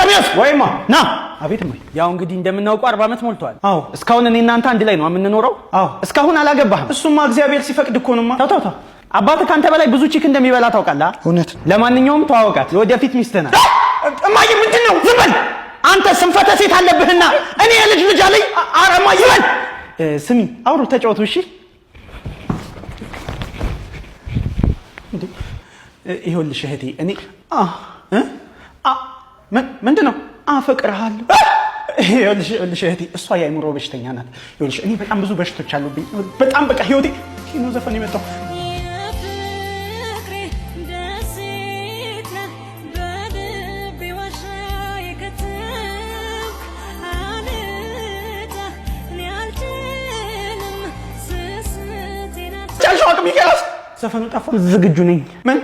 ኤርሚያስ ወይማ ና አቤት ማይ ያው እንግዲህ እንደምናውቀው 40 ዓመት ሞልቷል አዎ እስካሁን እኔ እናንተ አንድ ላይ ነው የምንኖረው አዎ እስካሁን አላገባህም እሱማ እግዚአብሔር ሲፈቅድ እኮ ነውማ ተው አባትህ ካንተ በላይ ብዙ ቺክ እንደሚበላ ታውቃለህ እውነት ለማንኛውም ተዋወቃት ወደፊት ሚስትህ ናት እማዬ ምንድነው ዝም በል አንተ ስንፈተ ሴት አለብህና እኔ ልጅ አለኝ ኧረ እማዬ በል ስሚ አውሩ ተጫወቱ እሺ ይኸውልሽ እህቴ እኔ ምንድነው አፈቅርሃለሁ ይኸውልሽ እህቴ እሷ የአእምሮ በሽተኛ ናት ይኸውልሽ እኔ በጣም ብዙ በሽቶች አሉብኝ በጣም በቃ ህይወቴ ነው ዘፈን የመጣው ጫልሻው አቅም ይቀርስ ዘፈኑ ጠፋ ዝግጁ ነኝ ምን